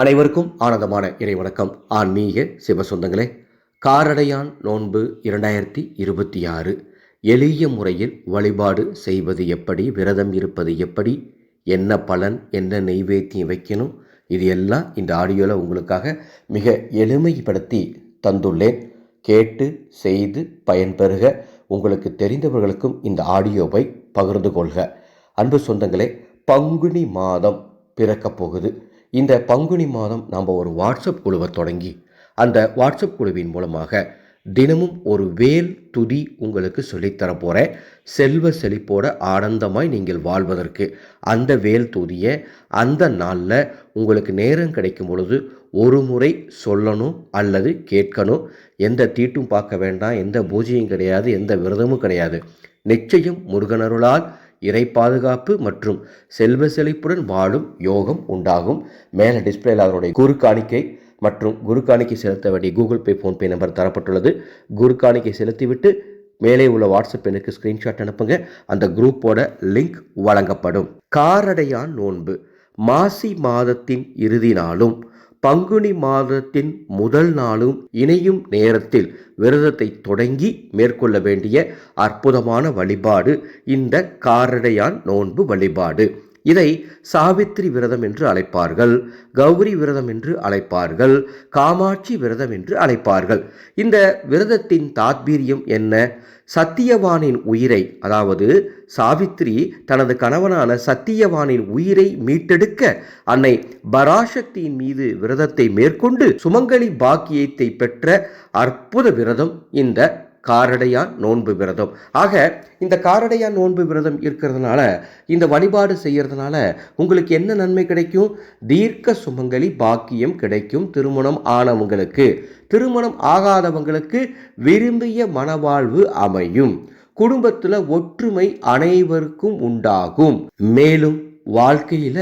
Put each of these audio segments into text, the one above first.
அனைவருக்கும் ஆனந்தமான இறைவணக்கம். ஆன்மீக சிவசொந்தங்களே, காரடையான் நோன்பு 2026 எளிய முறையில் வழிபாடு செய்வது எப்படி, விரதம் இருப்பது எப்படி, என்ன பலன், என்ன நெய்வேத்தியம் வைக்கணும், இது எல்லாம் இந்த ஆடியோவில் உங்களுக்காக மிக எளிமைப்படுத்தி தந்துள்ளேன். கேட்டு செய்து பயன்பெறுக. உங்களுக்கு தெரிந்தவர்களுக்கும் இந்த ஆடியோவை பகிர்ந்து கொள்க. அன்பு சொந்தங்களே, பங்குனி மாதம் பிறக்கப் போகுது. இந்த பங்குனி மாதம் நாம் ஒரு வாட்ஸ்அப் குழுவை தொடங்கி அந்த வாட்ஸ்அப் குழுவின் மூலமாக தினமும் ஒரு வேல் துதி உங்களுக்கு சொல்லித்தர போகிறேன். செல்வ செழிப்போட ஆனந்தமாய் நீங்கள் வாழ்வதற்கு அந்த வேல் துதியை அந்த நாளில் உங்களுக்கு நேரம் கிடைக்கும் பொழுது ஒரு முறை சொல்லணும் அல்லது கேட்கணும். எந்த தீட்டும் பார்க்க வேண்டாம், எந்த பூஜையும் கிடையாது, எந்த விரதமும் கிடையாது. நிச்சயம் முருகனருளால் இறை பாதுகாப்பு மற்றும் செல்வ செழிப்புடன் வாழும் யோகம் உண்டாகும். மேலே டிஸ்பிளேல அதனுடைய குரு காணிக்கை மற்றும் குரு காணிக்கை செலுத்த வேண்டிய கூகுள் பே, ஃபோன்பே நம்பர் தரப்பட்டுள்ளது. குரு காணிக்கை செலுத்திவிட்டு மேலே உள்ள வாட்ஸ்அப் எனக்கு ஸ்கிரீன்ஷாட் அனுப்புங்க. அந்த குரூப்போட லிங்க் வழங்கப்படும். காரடையான் நோன்பு மாசி மாதத்தின் இறுதி நாளும் பங்குனி மாதத்தின் முதல் நாளும் இணையும் நேரத்தில் விரதத்தை தொடங்கி மேற்கொள்ள வேண்டிய அற்புதமான வழிபாடு இந்த காரடையான் நோன்பு வழிபாடு. இதை சாவித்திரி விரதம் என்று அழைப்பார்கள், கௌரி விரதம் என்று அழைப்பார்கள், காமாட்சி விரதம் என்று அழைப்பார்கள். இந்த விரதத்தின் தாத்பீரியம் என்ன? சத்தியவானின் உயிரை, அதாவது சாவித்திரி தனது கணவனான சத்தியவானின் உயிரை மீட்டெடுக்க அன்னை பராசக்தியின் மீது விரதத்தை மேற்கொண்டு சுமங்கலி பாக்கியத்தை பெற்ற அற்புத விரதம் இந்த காரடையான் நோன்பு விரதம். ஆக இந்த காரடையான் நோன்பு விரதம் இருக்கிறதுனால, இந்த வழிபாடு செய்யறதுனால உங்களுக்கு என்ன நன்மை கிடைக்கும்? தீர்க்க சுமங்கலி பாக்கியம் கிடைக்கும். திருமணம் ஆனவங்களுக்கு, திருமணம் ஆகாதவங்களுக்கு விரும்பிய மனவாழ்வு அமையும். குடும்பத்தில் ஒற்றுமை அனைவருக்கும் உண்டாகும். மேலும் வாழ்க்கையில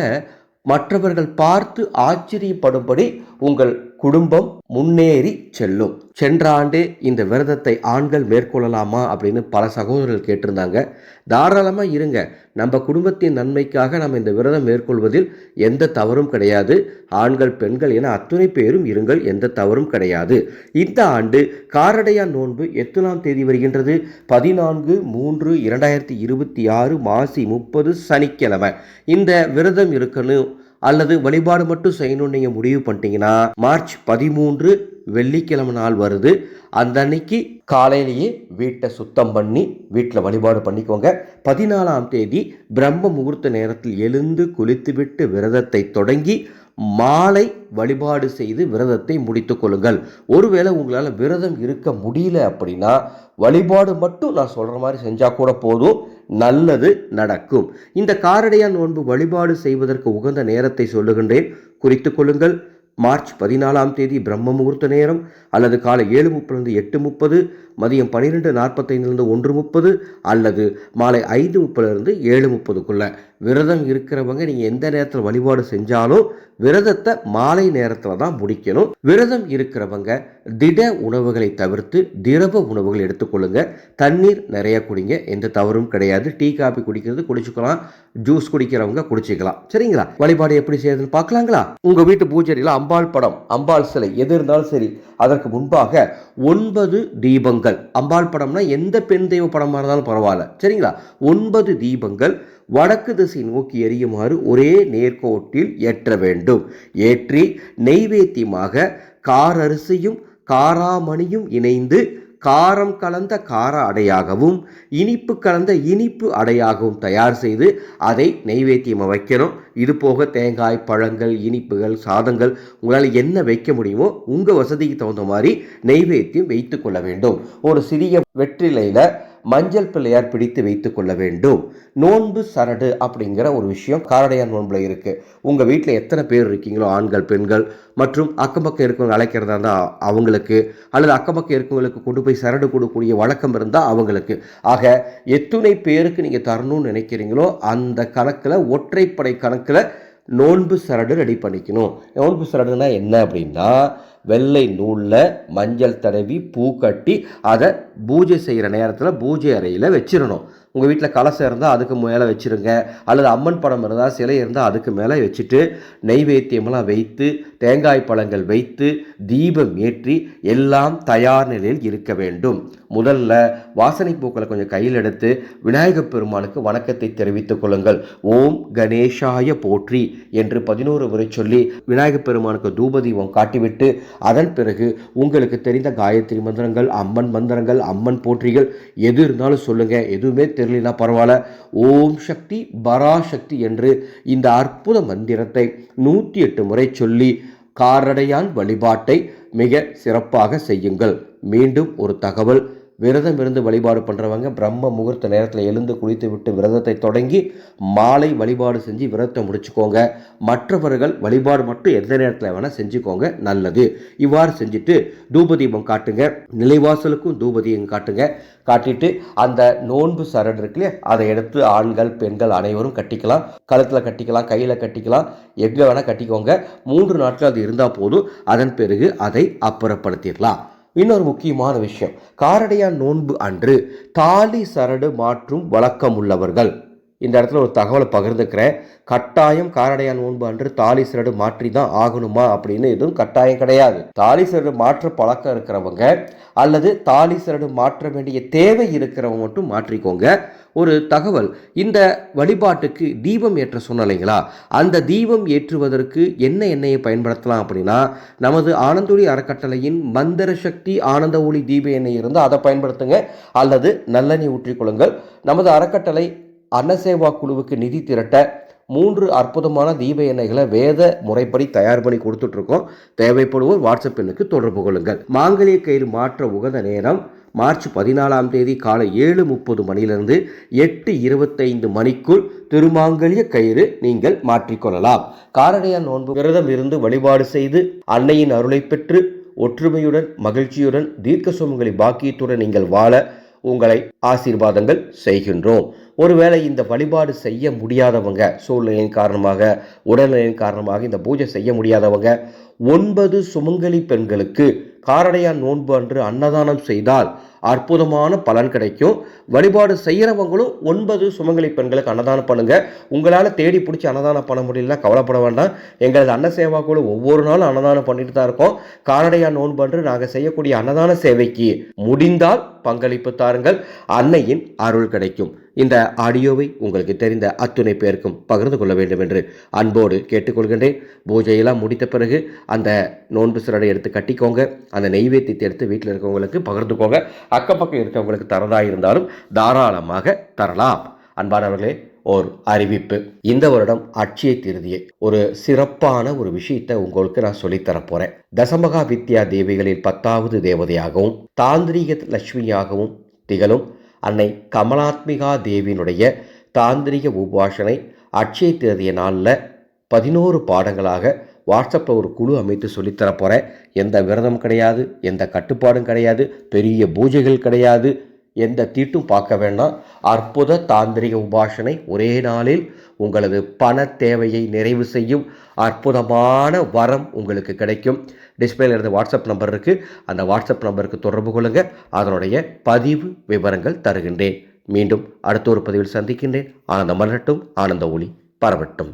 மற்றவர்கள் பார்த்து ஆச்சரியப்படும்படி உங்கள் குடும்பம் முன்னேறி செல்லும். சென்ற ஆண்டு இந்த விரதத்தை ஆண்கள் மேற்கொள்ளலாமா அப்படின்னு பல சகோதரர்கள் கேட்டிருந்தாங்க. தாராளமாக இருங்க. நம்ம குடும்பத்தின் நன்மைக்காக நம்ம இந்த விரதம் மேற்கொள்வதில் எந்த தவறும் கிடையாது. ஆண்கள் பெண்கள் என அத்துணை பேரும் இருங்கள், எந்த தவறும் கிடையாது. இந்த ஆண்டு காரடையான் நோன்பு எத்தனாம் தேதி வருகின்றது? 14/3/2026 மாசி 30 சனிக்கிழமை. இந்த விரதம் இருக்கணும் அல்லது வழிபாடு மட்டும் செய்யணும்னு நீங்கள் முடிவு பண்ணிட்டீங்கன்னா மார்ச் 13 வெள்ளிக்கிழமை நாள் வருது. அந்த அன்னைக்கு காலையிலேயே வீட்டை சுத்தம் பண்ணி வீட்டில் வழிபாடு பண்ணிக்கோங்க. 14ஆம் தேதி பிரம்ம முகூர்த்த நேரத்தில் எழுந்து குளித்துவிட்டு விரதத்தை தொடங்கி மாலை வழிபாடு செய்து விரதத்தை முடித்து கொள்ளுங்கள். ஒருவேளை உங்களால் விரதம் இருக்க முடியல அப்படின்னா வழிபாடு மட்டும் நான் சொல்கிற மாதிரி செஞ்சால் கூட போதும், நல்லது நடக்கும். இந்த காரடையான் நோன்பு வழிபாடு செய்வதற்கு உகந்த நேரத்தை சொல்லுகின்றேன், குறித்து கொள்ளுங்கள். மார்ச் 14ஆம் தேதி பிரம்ம முகூர்த்த நேரம் அல்லது காலை 7:30 8:30, மதியம் 12:45 1:30 அல்லது மாலை 5:30 7:30 விரதம் இருக்கிறவங்க நீங்கள் எந்த நேரத்தில் வழிபாடு செஞ்சாலும் விரதத்தை மாலை நேரத்தில் தான் முடிக்கணும். விரதம் இருக்கிறவங்க திட உணவுகளை தவிர்த்து திரவ உணவுகள் எடுத்துக்கொள்ளுங்க. தண்ணீர் நிறைய குடிங்க, எந்த தவறும் கிடையாது. டீ காபி குடிக்கிறது குடிச்சுக்கலாம், ஜூஸ் குடிக்கிறவங்க குடிச்சிக்கலாம். சரிங்களா? வழிபாடு எப்படி செய்யறதுன்னு பார்க்கலாங்களா? உங்க வீட்டு பூஜையில் அம்பாள் படம், அம்பாள் சிலை எது இருந்தாலும் சரி, அதற்கு முன்பாக 9 தீபங்கள். அம்பாள் படம்னா எந்த பெண் தெய்வ படமாக இருந்தாலும் பரவாயில்ல, சரிங்களா? 9 தீபங்கள் வடக்கு திசை நோக்கி எரியுமாறு ஒரே நேர்கோட்டில் ஏற்ற வேண்டும். ஏற்றி நெய்வேத்தியமாக காரரிசியும் காராமணியும் இணைந்து காரம் கலந்த கார அடையாகவும் இனிப்பு கலந்த இனிப்பு அடையாகவும் தயார் செய்து அதை நெய்வேத்தியமாக வைக்கணும். இது போக தேங்காய், பழங்கள், இனிப்புகள், சாதங்கள் உங்களால் என்ன வைக்க முடியுமோ உங்கள் வசதிக்கு தகுந்த மாதிரி நெய்வேத்தியம் வைத்து கொள்ள வேண்டும். ஒரு சிறிய வெற்றிலையில் மஞ்சள் பிள்ளையார் பிடித்து வைத்துக் கொள்ள வேண்டும். நோன்பு சரடு அப்படிங்கிற ஒரு விஷயம் காரடையான் நோன்புல இருக்கு. உங்க வீட்டில் எத்தனை பேர் இருக்கீங்களோ, ஆண்கள் பெண்கள் மற்றும் அக்கம் பக்கம் இருக்கவங்க அழைக்கிறதா இருந்தால் அவங்களுக்கு, அல்லது அக்கம் பக்கம் இருக்கவங்களுக்கு கொண்டு போய் சரடு கொடுக்கக்கூடிய வழக்கம் இருந்தால் அவங்களுக்கு. ஆக எத்தனை பேருக்கு நீங்கள் தரணும்னு நினைக்கிறீங்களோ அந்த கணக்கில், ஒற்றைப்படை கணக்கில் நோன்பு சரடு ரெடி பண்ணிக்கணும். நோன்பு சரடுனா என்ன அப்படின்னா, வெள்ளை நூலில் மஞ்சள் தடவி பூ கட்டி அதை பூஜை செய்கிற நேரத்தில் பூஜை அறையில் வச்சிடணும். உங்கள் வீட்டில் கலசம் இருந்தால் அதுக்கு மேலே வச்சுருங்க, அல்லது அம்மன் படம் இருந்தால் சிலை இருந்தால் அதுக்கு மேலே வச்சுட்டு நெய்வேத்தியமெல்லாம் வைத்து தேங்காய் பழங்கள் வைத்து தீபம் ஏற்றி எல்லாம் தயார் நிலையில் இருக்க வேண்டும். முதல்ல வாசனை பூக்களை கொஞ்சம் கையில் எடுத்து விநாயகப் பெருமானுக்கு வணக்கத்தை தெரிவித்துக் கொள்ளுங்கள். ஓம் கணேஷாய போற்றி என்று 11 முறை சொல்லி விநாயகப் பெருமானுக்கு தூபதீபம் காட்டிவிட்டு அதன் பிறகு உங்களுக்கு தெரிந்த காயத்ரி மந்திரங்கள், அம்மன் மந்திரங்கள், அம்மன் போற்றிகள் எது இருந்தாலும் சொல்லுங்க. எதுவுமே தெரியலனா பரவாயில்ல, ஓம் சக்தி பராசக்தி என்று இந்த அற்புத மந்திரத்தை 108 முறை சொல்லி காரடையான் வழிபாட்டை மிக சிறப்பாக செய்யுங்கள். மீண்டும் ஒரு தகவல், விரதம் இருந்து வழிபாடு பண்ணுறவங்க பிரம்ம முகூர்த்த நேரத்தில் எழுந்து குளித்து விட்டு விரதத்தை தொடங்கி மாலை வழிபாடு செஞ்சு விரதத்தை முடிச்சுக்கோங்க. மற்றவர்கள் வழிபாடு மட்டும் எந்த நேரத்தில் வேணால் செஞ்சுக்கோங்க, நல்லது. இவ்வாறு செஞ்சுட்டு தூபதீபம் காட்டுங்க, நிலைவாசலுக்கும் தூபதீபம் காட்டுங்க. காட்டிட்டு அந்த நோன்பு சரடு இருக்குல்லையே அதை எடுத்து ஆண்கள் பெண்கள் அனைவரும் கட்டிக்கலாம். கழுத்தில் கட்டிக்கலாம், கையில் கட்டிக்கலாம், எங்கே வேணால் கட்டிக்கோங்க. 3 நாட்கள் அது இருந்தால் போதும். அதன் பிறகு அதை அப்புறப்படுத்திடலாம். இன்னொரு முக்கியமான விஷயம், காரடையான் நோன்பு அன்று தாலி சரடு மாற்றும் வழக்கம் உள்ளவர்கள், இந்த இடத்துல ஒரு தகவலை பகிர்ந்துக்கிறேன். கட்டாயம் காரடையான் நோன்பு அன்று தாலி சரடு மாற்றி தான் ஆகணுமா அப்படின்னு எதுவும் கட்டாயம் கிடையாது. தாலி சரடு மாற்ற பழக்கம் இருக்கிறவங்க அல்லது தாலி சரடு மாற்ற வேண்டிய தேவை இருக்கிறவங்க மட்டும் மாற்றிக்கோங்க. ஒரு தகவல், இந்த வழிபாட்டுக்கு தீபம் ஏற்ற சொன்னலைங்களா, அந்த தீபம் ஏற்றுவதற்கு என்ன எண்ணெயை பயன்படுத்தலாம் அப்படின்னா, நமது ஆனந்தொளி அறக்கட்டளையின் மந்திர சக்தி ஆனந்த ஒளி தீப எண்ணெய் இருந்தால் அதை பயன்படுத்துங்க, அல்லது நல்லெண்ணெய் ஊற்றிக்கொள்ளுங்கள். நமது அறக்கட்டளை அன்னசேவா குழுவுக்கு நிதி திரட்ட 3 அற்புதமான தீப எண்ணெய்களை வேத முறைப்படி தயார் பண்ணி கொடுத்துட்ருக்கோம். தேவைப்படுவோர் வாட்ஸ்அப் எண்ணுக்கு தொடர்பு கொள்ளுங்கள். மாங்கல்ய கயிறு மாற்ற உகந்த நேரம் மார்ச் 14ஆம் தேதி காலை 7:30 மணியிலிருந்து 8:25 மணிக்குள் திருமாங்கல்ய கயிறு நீங்கள் மாற்றிக்கொள்ளலாம். காரடையான் நோன்பு விரதம் இருந்து வழிபாடு செய்து அன்னையின் அருளை பெற்று ஒற்றுமையுடன் மகிழ்ச்சியுடன் தீர்க்க சுமங்கலி பாக்கியத்துடன் நீங்கள் வாழ உங்களை ஆசீர்வாதங்கள் செய்கின்றோம். ஒருவேளை இந்த வழிபாடு செய்ய முடியாதவங்க, சூழ்நிலையின் காரணமாக உடல்நிலையின் காரணமாக இந்த பூஜை செய்ய முடியாதவங்க 9 சுமங்கலி பெண்களுக்கு காரடையான் நோன்பு அன்று அன்னதானம் செய்தால் அற்புதமான பலன் கிடைக்கும். வழிபாடு செய்கிறவங்களும் 9 சுமங்கலி பெண்களுக்கு அன்னதானம் பண்ணுங்க. உங்களால் தேடி பிடிச்சி அன்னதானம் பண்ண முடியலன்னா கவலைப்பட வேண்டாம். எங்களது அன்ன சேவா குழு ஒவ்வொரு நாளும் அன்னதானம் பண்ணிட்டு தான் இருக்கோம். காரடையான் நோன்பு அன்று நாங்கள் செய்யக்கூடிய அன்னதான சேவைக்கு முடிந்தால் பங்களிப்பு தாருங்கள், அன்னையின் அருள் கிடைக்கும். இந்த ஆடியோவை உங்களுக்கு தெரிந்த அத்துணை பேருக்கும் பகிர்ந்து கொள்ள வேண்டும் என்று அன்போடு கேட்டுக்கொள்கின்றேன். பூஜையெல்லாம் முடித்த பிறகு அந்த நோன்பு சரடை எடுத்து கட்டிக்கோங்க. அந்த நெய்வேத்தியத்தை எடுத்து வீட்டில் இருக்கவங்களுக்கு பகிர்ந்துக்கோங்க. அக்கப்பக்கம் இருக்கவங்களுக்கு தரதா இருந்தாலும் தாராளமாக தரலாம். அன்பானவர்களே, ஒரு அறிவிப்பு. இந்த வருடம் அட்சய திருதியை ஒரு சிறப்பான ஒரு விஷயத்தை உங்களுக்கு நான் சொல்லித்தர போறேன். தசமகா வித்யா தேவிகளில் 10வது தேவதையாகவும் தாந்திரீக லட்சுமியாகவும் திகழும் அன்னை கமலாத்மிகா தேவியினுடைய தாந்திரிக உபாசனை அட்சய திருதிய நாளில் 11 பாடங்களாக வாட்ஸ்அப்பில் ஒரு குழு அமைத்து சொல்லித்தர போகிறேன். எந்த விரதம் கிடையாது, எந்த கட்டுப்பாடும் கிடையாது, பெரிய பூஜைகள் கிடையாது, எந்த தீட்டும் பார்க்க வேண்டாம். அற்புத தாந்திரிக உபாசனை ஒரே நாளில் உங்களது பண தேவையை நிறைவு செய்யும் அற்புதமான வரம் உங்களுக்கு கிடைக்கும். டிஸ்பிளேல இருந்து வாட்ஸ்அப் நம்பர் இருக்குது, அந்த வாட்ஸ்அப் நம்பருக்கு தொடர்பு கொள்ளுங்கள். அதனுடைய பதிவு விவரங்கள் தருகின்றேன். மீண்டும் அடுத்த ஒரு பதிவில் சந்திக்கின்றேன். ஆனந்தம் மலரட்டும், ஆனந்த ஒளி பரவட்டும்.